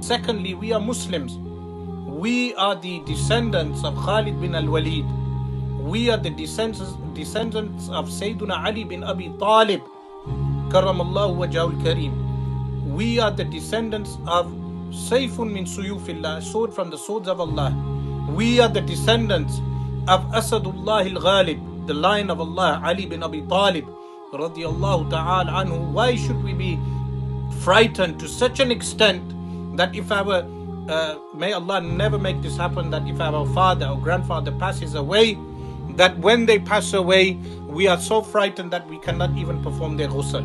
Secondly, we are Muslims. We are the descendants of Khalid bin al-Walid. We are the descendants of Sayyiduna Ali bin Abi Talib, Karamallahu wajhahul Kareem. We are the descendants of Sayfun min Suyufillah, sword from the swords of Allah. We are the descendants of Asadullah al-Ghalib, the lion of Allah, Ali bin Abi Talib, radiyallahu ta'ala anhu. Why should we be frightened to such an extent that if our may Allah never make this happen, that if our father or grandfather passes away, that when they pass away, we are so frightened that we cannot even perform their ghusl.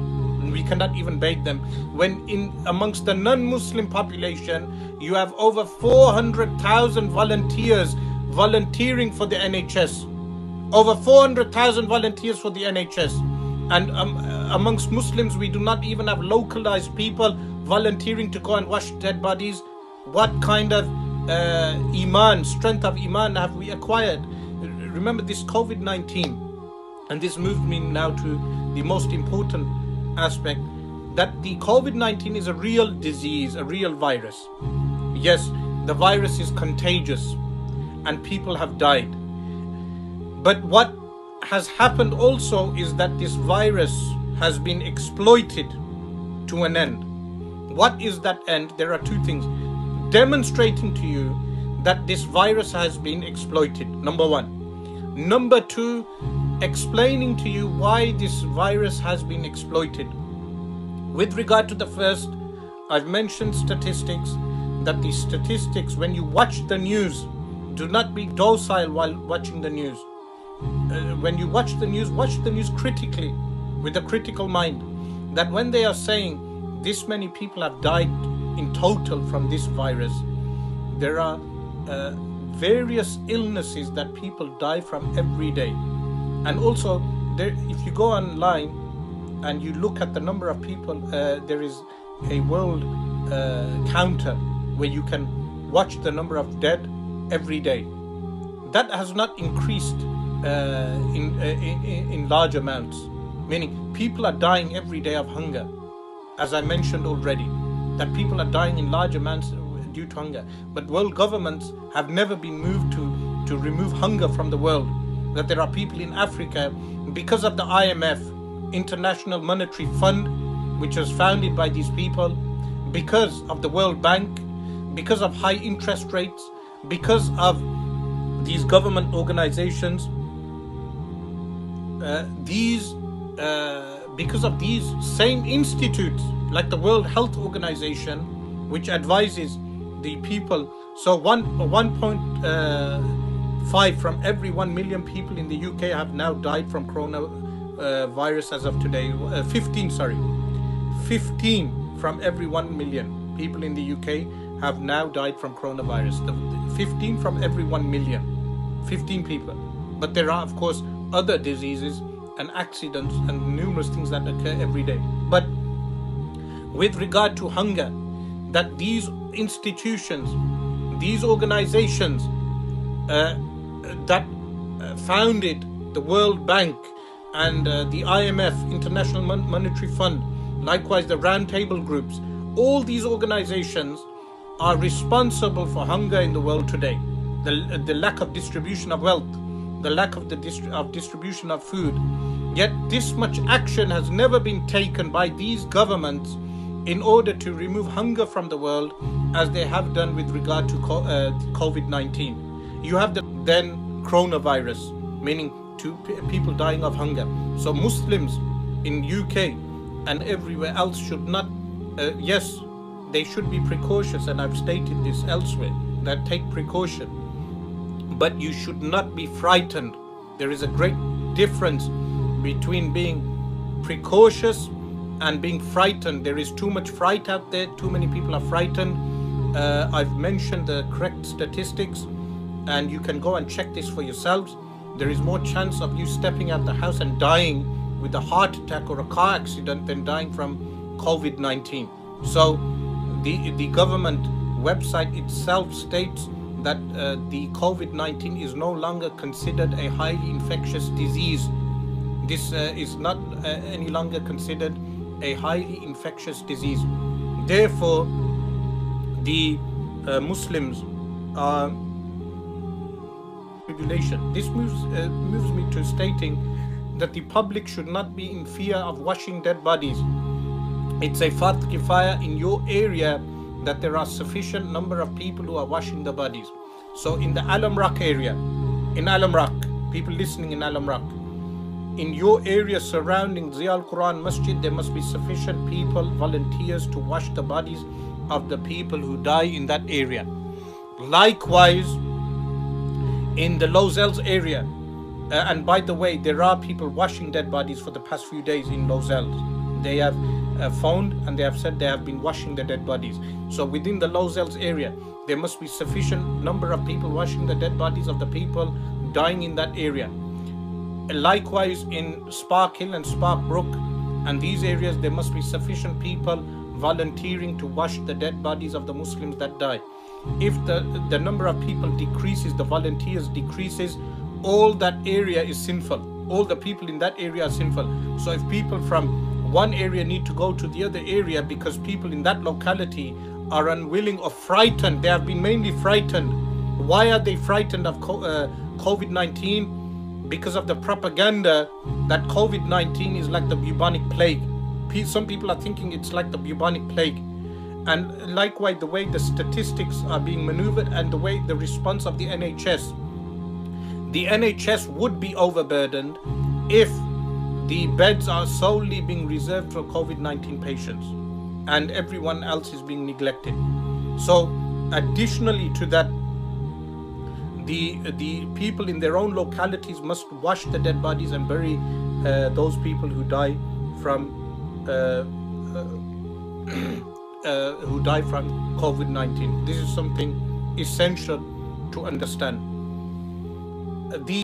We cannot even bathe them. When in amongst the non-Muslim population, you have over 400,000 volunteers volunteering for the NHS. Over 400,000 volunteers for the NHS. And amongst Muslims, we do not even have localized people volunteering to go and wash dead bodies. What kind of iman, strength of iman have we acquired? Remember this COVID-19, and this moved me now to the most important aspect, that the COVID-19 is a real disease, a real virus. Yes, the virus is contagious and people have died. But what has happened also is that this virus has been exploited to an end. What is that end? There are two things. Demonstrating to you that this virus has been exploited, number one. Number two, explaining to you why this virus has been exploited. With regard to the first, I've mentioned statistics, that the statistics, when you watch the news, do not be docile while watching the news. When you watch the news critically, with a critical mind. That when they are saying this many people have died in total from this virus, there are various illnesses that people die from every day. And also, if you go online and you look at the number of people, there is a world counter where you can watch the number of dead every day. That has not increased in large amounts, meaning people are dying every day of hunger, as I mentioned already, that people are dying in large amounts due to hunger. But world governments have never been moved to remove hunger from the world. That there are people in Africa, because of the IMF, International Monetary Fund, which was founded by these people, because of the World Bank, because of high interest rates, because of these government organizations, because of these same institutes, like the World Health Organization, which advises the people. So 1.5 from every 1 million people in the UK have now died from coronavirus as of today. 15 from every 1 million people in the UK have now died from coronavirus. 15 from every 1 million. 15 people. But there are, of course, other diseases and accidents and numerous things that occur every day. But with regard to hunger, that these institutions, these organizations that founded the World Bank and the IMF, International Monetary Fund, likewise the roundtable groups, all these organizations are responsible for hunger in the world today. The lack of distribution of wealth, the lack of distribution of food. Yet this much action has never been taken by these governments in order to remove hunger from the world, as they have done with regard to COVID-19. You have the then coronavirus, meaning people dying of hunger. So Muslims in UK and everywhere else should not, yes, they should be precautious, and I've stated this elsewhere, that take precaution. But you should not be frightened. There is a great difference between being precautious and being frightened. There is too much fright out there. Too many people are frightened. I've mentioned the correct statistics, and you can go and check this for yourselves. There is more chance of you stepping out the house and dying with a heart attack or a car accident than dying from COVID-19. So the government website itself states that the COVID-19 is no longer considered a highly infectious disease. This is not any longer considered a highly infectious disease. Therefore, the Muslims are tribulation. This moves me to stating that the public should not be in fear of washing dead bodies. It's a fard kifaya in your area that there are sufficient number of people who are washing the bodies. So in the Alam Rock area, in Alam Rock, people listening in Alam Rock, in your area surrounding Ziyal Quran Masjid, there must be sufficient people, volunteers, to wash the bodies of the people who die in that area. Likewise, in the Lozels area, and by the way, there are people washing dead bodies for the past few days in Lozels. They have found and they have said they have been washing the dead bodies. So within the Lozels area, there must be sufficient number of people washing the dead bodies of the people dying in that area. Likewise, in Spark Hill and Spark Brook and these areas, there must be sufficient people volunteering to wash the dead bodies of the Muslims that die. If the number of people decreases, the volunteers decreases, all that area is sinful. All the people in that area are sinful. So if people from one area need to go to the other area because people in that locality are unwilling or frightened, they have been mainly frightened. Why are they frightened of COVID-19? Because of the propaganda that COVID-19 is like the bubonic plague. Some people are thinking it's like the bubonic plague. And likewise, the way the statistics are being maneuvered and the way the response of the NHS would be overburdened if the beds are solely being reserved for COVID-19 patients and everyone else is being neglected. So additionally to that, the people in their own localities must wash the dead bodies and bury those people who die from COVID-19. This is something essential to understand. The